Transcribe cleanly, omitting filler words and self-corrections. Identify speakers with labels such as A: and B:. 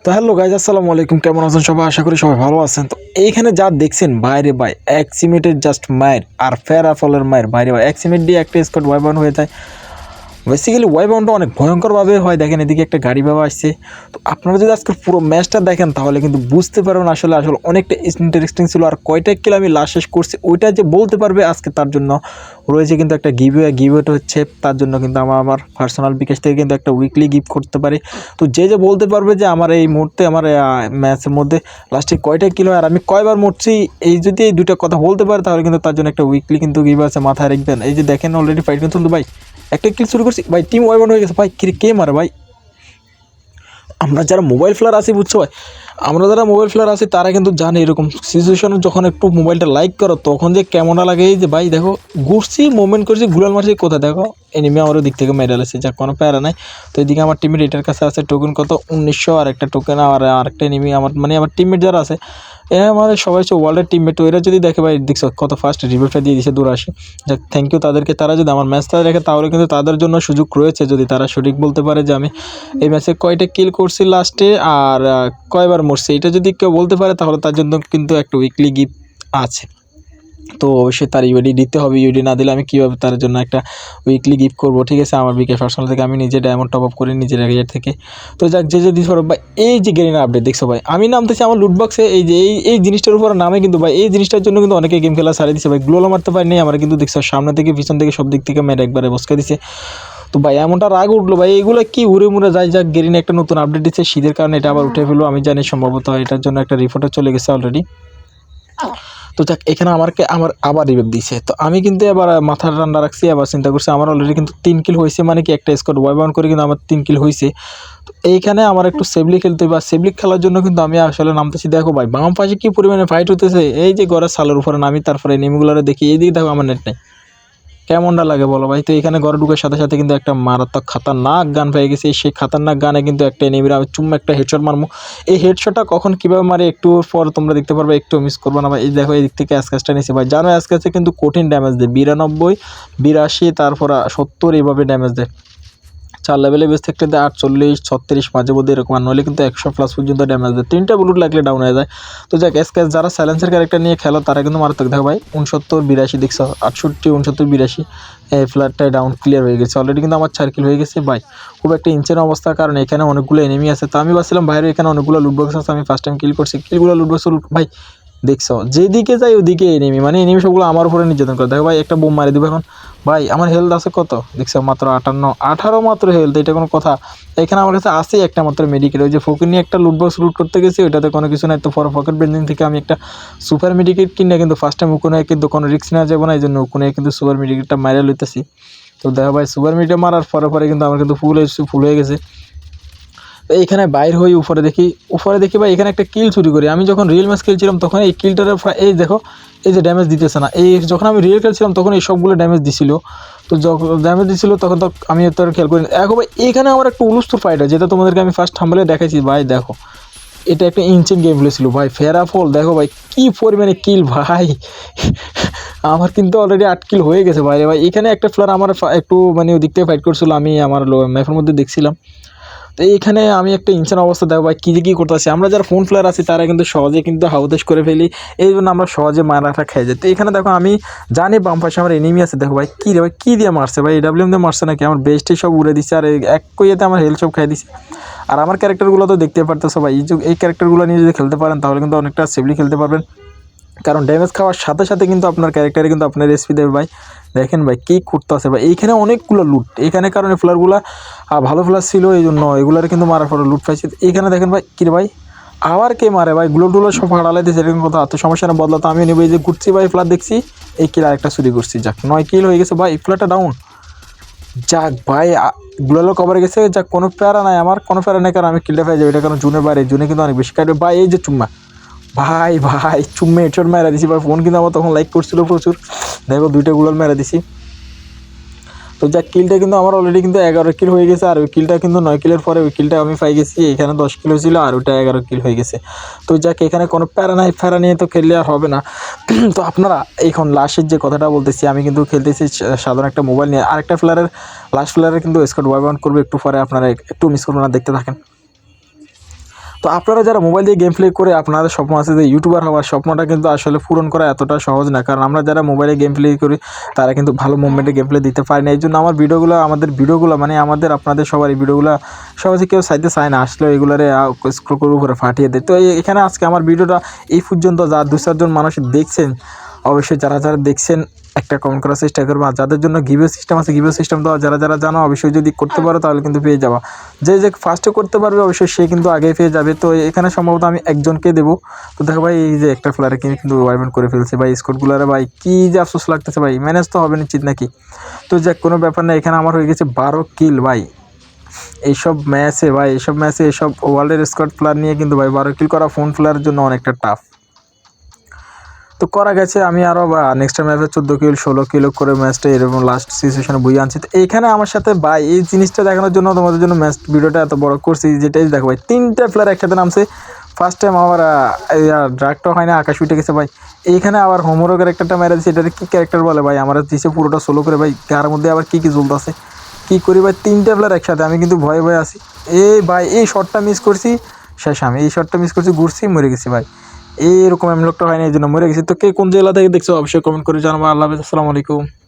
A: তো hello guys, আসসালামু আলাইকুম। কেমন আছেন সবাই? আশা করি সবাই ভালো আছেন। তো এইখানে যা দেখছেন বাইরে ভাই, এক সিমেন্টের জাস্ট মায়ের আর ফেরাফলের মায়ের বাইরে ভাই, এক সিমেন্ট দিয়ে একটা স্কোয়াড ওয়াইপ আউট হয়ে যায়। বেসিক্যালি ওয়াইপ আউটটা অনেক ভয়ঙ্করভাবে হয়। দেখেন এদিকে একটা গাড়ি বাবা আসছে। তো আপনারা যদি আজকে পুরো ম্যাচটা দেখেন তাহলে কিন্তু বুঝতে পারবেন আসলে আসলে অনেকটা ইন্টারেস্টিং ছিল। আর কয়টা কিল আমি লাস্ট শেষ করছি ওইটা যে বলতে পারবে আজকে, তার জন্য রয়েছে কিন্তু একটা গিভওয়ে হচ্ছে। তার জন্য কিন্তু আমার পার্সোনাল বিকাশ থেকে কিন্তু একটা উইকলি গিফট করতে পারি। তো যে বলতে পারবে যে আমার এই মুহূর্তে আমার ম্যাচের মধ্যে লাস্টে কয়টা কিল হয় আর আমি কয়বার মরছি, এই যদি এই দুইটা কথা বলতে পারে তাহলে কিন্তু তার জন্য একটা উইকলি কিন্তু গিভ আছে, মাথায় রাখবেন। এই যে দেখেন অলরেডি ফাইট কিন্তু ভাই একটা কিল শুরু করছি ভাই, টিম ওয়াইপ আউট হয়ে গেছে ভাই। কে মারে ভাই? আমরা যারা মোবাইল ফ্লার আছি বুঝছো ভাই, আমরা যারা মোবাইল ফ্লার আছি তারা কিন্তু জানে এরকম সিচুয়েশনে যখন একটু মোবাইলটা লাইক করো তখন যে কেমনটা লাগে। এই যে ভাই দেখো, ঘুরছি মুভমেন্ট করছি, গুলাল মারছি, কোথায় দেখো এনিমি আমার দিক থেকে মেডাল আছে, যা কোনো প্যারা নাই। তো এদিকে আমার টিমের এটার কাছে আছে টোকেন কত 1900, আর একটা টোকেন আর আরেকটা এনিমি আমার মানে আমার টিমমেট যারা আছে এরা আমার সবাই হচ্ছে ওয়ার্ল্ডের টিমমেট। তো এরা যদি দেখে ভাই দেখছো কত ফার্স্ট রিভিউটা দিয়ে দিচ্ছে 82। যাক থ্যাংক ইউ তাদেরকে। তারা যদি আমার ম্যাচটা দেখে তাহলে কিন্তু তাদের জন্য সুযোগ রয়েছে, যদি তারা সঠিক বলতে পারে যে আমি এই ম্যাচে কয়টা কিল করছি লাস্টে আর কয়বার মরছি, এটা যদি কেউ বলতে পারে তাহলে তার জন্য কিন্তু একটা উইকলি গিফট আছে। তো অবশ্যই তার ইউডি দিতে হবে। ইউডি না দিলে আমি কীভাবে তার জন্য একটা উইকলি গিফট করবো? ঠিক আছে, আমার বিকাশ পার্সোনাল থেকে আমি নিজে ডায়মন্ড টপ আপ করি নিজের এরিয়ার থেকে। তো যাক যে দিতে পারো ভাই। এই যে গেরিনা আপডেট দেখছো ভাই, আমি নামতেছি আমার লুটবক্সে, এই যে এই জিনিসটার উপর নামে কিন্তু ভাই, এই জিনিসটার জন্য কিন্তু অনেকে গেম খেলা ছাড়িয়ে দিচ্ছে ভাই। গ্লোলা মারতে পারিনি আমার, কিন্তু দেখছো সামনে থেকে পিছন থেকে সব দিক থেকে মেরে একবারে বসকে দিছে। তো ভাই এমনটা রাগ উঠলো ভাই, এইগুলো কি উড়ে মুড়ে যায়। যাক গেরিনা একটা নতুন আপডেট দিচ্ছে শীতের কারণে, এটা আবার উঠে ফেললো আমি জানি, সম্ভবত এটার জন্য একটা রিপোর্টও চলে গেছে অলরেডি। তো যাক এখানে আমার আবার রিভাইভ দিয়েছে। তো আমি কিন্তু এবার মাথা ঠান্ডা রাখছি, আবার চিন্তা করছি আমার অলরেডি কিন্তু 3 কিল হয়েছে, মানে কি একটা স্কোয়াড ওয়াইপ আউট করে কিন্তু আমার 3 কিল হয়েছে। তো এইখানে আমার একটু সেফলি খেলতে হবে, আর সেফলি খেলার জন্য কিন্তু আমি আসলে নামতেছি। দেখো ভাই বাম পাশে কি পরিমাণে ফাইট হতেছে, এই যে ঘরের সালের উপরে নামি তারপরে নেমগুলারে দেখি, এইদিকে দেখো আমার নেট নেই, কেমনটা লাগে বলো ভাই? তো এখানে ঘরে ঢুকার সাথে সাথে কিন্তু একটা মারাত্মক খাতারনাক গান পেয়ে গেছে। সেই খাতারনাক গানে কিন্তু একটা এনিমির আমি চুম্মা একটা হেডশট মারবো। এই হেডশটটা কখন কীভাবে মারে একটু পর তোমরা দেখতে পারবে, একটু মিস করবো না ভাই। এই দেখো এই দিক থেকে অ্যাসকাসটা নিয়েছে ভাই, জানো অ্যাসকাসে কিন্তু কঠিন ড্যামেজ দেয়, 92, 82, তারপর 70 এইভাবে ড্যামেজ দেয়। 4 লেভেলে বেস থাকতে দেয় 48, 36 মাঝে মধ্যে এরকম, আর নইলে কিন্তু 100+ পর্যন্ত ড্যামেজ দেয়। 3টা বুলেট লাগলে ডাউন হয়ে যায়। তো যাক এসকেস যারা সাইলেন্সের ক্যারেক্টার নিয়ে খেলো তারা কিন্তু মারাত্মক। দেখো ভাই 69, 82 দেখছো, 68, 69, 82 এই ফ্ল্যাটটাই ডাউন ক্লিয়ার হয়ে গেছে অলরেডি। কিন্তু আমার 4 কিল হয়ে গেছে ভাই, খুব একটা ইনচেন অবস্থা, কারণ এখানে অনেকগুলো এনিমি আছে। তো আমি ভাবছিলাম বাইরে এখানে অনেকগুলো লুটবক্স আছে, আমি ফার্স্ট টাইম কিল করছি, কিলগুলো লুটবক্স ভাই দেখছো যেদিকে যাই ওদিকে এনিমি, মানে এনিমি সবগুলো আমার উপরে নির্যাতন করে। দেখো ভাই একটা বোম মারি দেবো এখন। ভাই আমার হেলথ আছে কত দেখছো, মাত্র 58, 18 মাত্র হেলথ, এটা কোনো কথা? এখানে আমার কাছে আসেই একটা মাত্র মেডিকেট, ওই যে ফকির নিয়ে একটা লুটবক্স লুট করতে গেছি ওইটাতে কোনো কিছু নাই। তো পকেট বেঞ্জিং থেকে আমি একটা সুপার মেডিকেট কিনে কিন্তু ফার্স্ট টাইম উকুনে কিন্তু কোনো রিস্ক নেওয়া যাবে না, এই জন্য উকুনে কিন্তু সুপার মেডিকেটটা মারিয়ে লইতেছি। তো দেখো ভাই সুপার মেডিকেট মারার পরে কিন্তু আমার কিন্তু ফুল হয়ে গেছে। এইখানে বাইর হই উপরে দেখি ভাই এখানে একটা কিল চুরি করি। আমি যখন রিয়েল ম্যাচ খেলছিলাম তখন এই কিলটার এই দেখো এই যে ড্যামেজ দিতেছে না, এই যখন আমি রিয়েল খেলছিলাম তখন এই সবগুলো ড্যামেজ দিছিল। তো যখন ড্যামেজ দিছিল তখন তো আমি তো আর খেয়াল করি। দেখো ভাই এখানে আমার একটা উলুস্তুর ফাইট হয়, যেটা তোমাদেরকে আমি ফার্স্ট থাম্বনেলে দেখাইছি ভাই। দেখো এটা একটা ইনচেন গেম প্লে ছিল ভাই, ফেরাফল দেখো ভাই কি পরিমাণে কিল ভাই। আমার কিন্তু অলরেডি 8 কিল হয়ে গেছে ভাই। এখানে একটা ফ্লার আমার একটু মানে ওদিক থেকে ফাইট করছিল, আমি আমার ম্যাপের মধ্যে দেখছিলাম। তো এইখানে আমি একটা ইনসান অবস্থা দেখো ভাই, কী যে কী করতেছি। আমরা যারা ফোন প্লেয়ার আছি তারা কিন্তু সহজে কিন্তু হাউদেশ করে ফেলি, এই জন্য আমরা সহজে মারাটা খেয়ে যাই। তো এখানে দেখো আমি জানি বাম পাশে আমার এনিমি আছে। দেখো ভাই কী রে ভাই কী দিয়ে মারছে ভাই, এডাব্লিউএম দিয়ে মারছে নাকি? আমার বেস্টে সব উড়ে দিচ্ছে, আর এক কইয়াতে আমার হেলথ সব খাই দিচ্ছে। আর আমার ক্যারেক্টারগুলো তো দেখতে পারতেছো ভাই, এই ক্যারেক্টারগুলো নিয়ে যদি খেলতে পারেন তাহলে কিন্তু অনেকটা সেফলি খেলতে পারবেন, কারণ ড্যামেজ খাওয়ার সাথে সাথে কিন্তু আপনার ক্যারেক্টারে কিন্তু আপনার এসপি দেবে ভাই। দেখেন ভাই কী করতে আছে ভাই, এইখানে অনেকগুলো লুট, এখানে কারণ এই ফ্লারগুলো ভালো ফ্লার ছিল এই জন্য এগুলোর কিন্তু মারার পরে লুট পাইছে। এইখানে দেখেন ভাই কী রে ভাই আবার কে মারে ভাই, গ্লোটুলো সব ফাড়ালাই দিয়েছে, এরকম কথা। তো সমস্যা না, বদলা তো আমি নেবো। এই যে ঘুরছি ভাই ফ্লার দেখছি, এই কিল আরেকটা চুরি করছি। যাক 9 কিল হয়ে গেছে ভাই, এই ফ্লারটা ডাউন। যাক ভাই গ্লোলো কভার গেছে, যাক কোনো প্যারা নাই, আমার কোনো প্যারা নেই, কারণ আমি কিলটা পেয়ে যাবো। এটা কারণ জুনের বাইরে, জুনে কিন্তু অনেক বেশি কাটবে ভাই। এই যে চুম্মা ভাই চুম্মে হেডশট মেরা দিছি ভাই, ফোন কিন্তু আমার তখন লাইক করছিল প্রচুর। দেখো 2টা গুলাল মেরা দিছি। তো যাক কিলটা কিন্তু আমার অলরেডি কিন্তু 11 কিল হয়ে গেছে, আর ওই কিলটা কিন্তু 9 কিলের পরে ওই কিলটা আমি পাই গেছি। এখানে 10 কিল ছিল আর ওইটা 11 কিল হয়ে গেছে। তো যাক এখানে কোনো প্যারা নাই, প্যারা নিয়ে তো খেললে আর হবে না। তো আপনারা এখন লাস্টের যে কথাটা বলতেছি, আমি কিন্তু খেলতেছি সাধারণ একটা মোবাইল নিয়ে। আরেকটা প্লেয়ারের লাস্ট প্লেয়ারের কিন্তু স্কোয়াড ওয়াইপ আউট করবে একটু পরে, আপনারা একটু মিস করবেন না, দেখতে থাকেন। তো আপনারা যারা মোবাইল দিয়ে গেম প্লে করে আপনাদের স্বপ্ন আছে যে ইউটিউবার হওয়ার, স্বপ্নটা কিন্তু আসলে পূরণ করা এতটা সহজ না। কারণ আমরা যারা মোবাইলে গেম প্লে করি তারা কিন্তু ভালো মুভমেন্টে গেম প্লে দিতে পারি না। এই জন্য আমাদের ভিডিওগুলো মানে আপনাদের সবার এই ভিডিওগুলো সহজে কেউ চাইতে চায় না, আসলে এগুলারে স্ক্রল করে উপরে ফাটিয়ে দেয়। তো এখানে আজকে আমার ভিডিওটা এই পর্যন্ত যা 2-4 জন মানুষ দেখছেন, অবশ্যই যারা দেখছেন একটা কমেন্ট করার চেষ্টা করবো। আর যাদের জন্য গিভওয়ে সিস্টেম আছে, গিভওয়ে সিস্টেম দেওয়া যারা জানো অবশ্যই যদি করতে পারো তাহলে কিন্তু পেয়ে যাবা। যে ফার্স্টে করতে পারবে অবশ্যই সে কিন্তু আগেই পেয়ে যাবে। তো এখানে সম্ভবত আমি একজনকে দেবো। তো দেখো ভাই, এই যে একটা প্লেয়ারে কিন্তু ওয়াইপ আউট করে ফেলছে ভাই, স্কোরগুলারে ভাই কী যে আফসোস লাগতেছে ভাই, ম্যানেজ তো হবে নিশ্চিত নাকি। তো যাক কোনো ব্যাপার না, এখানে আমার হয়ে গেছে 12 কিল ভাই। এইসব ম্যাচে এইসব ওয়ার্ল্ডের স্কোয়াড প্লেয়ার নিয়ে কিন্তু ভাই 12 কিল করা ফোন প্লেয়ারের জন্য অনেকটা টাফ। তো করা গেছে, আমি আরও নেক্সট ম্যাচে 14 কিল 16 কিলো করে ম্যাচটা এরকম লাস্ট সিচুয়েশনে বইয়ে আনছি। তো এইখানে আমার সাথে ভাই এই জিনিসটা দেখানোর জন্য তোমাদের জন্য ম্যাচ ভিডিওটা এত বড় করছি, যেটাই দেখো ভাই 3টা প্লেয়ার একসাথে নামছে। ফার্স্ট টাইম আমার ড্রাগটা হয় না, আকাশ উঠে গেছে ভাই। এইখানে আবার হোমোরো ক্যারেক্টারটা মেরে দিচ্ছে, এটার কী ক্যারেক্টার বলে ভাই, আমার দিচ্ছে পুরোটা সোলো করে ভাই। তার মধ্যে আবার কী জ্বলতেছে, কী করি ভাই, 3টা প্লেয়ার একসাথে, আমি কিন্তু ভয়ে আছি। ভাই এই শটটা মিস করছি, শেষ আমি এই শটটা মিস করছি, ঘুরছি মরে গেছি ভাই। এইরকম এমন লোকটা হয় না, এই জন্য মরে গেছি। তো কে কোন জেলা থেকে দেখছো অবশ্যই কমেন্ট করে জানাবো। আল্লাহ হাফেজ, আসসালামু আলাইকুম।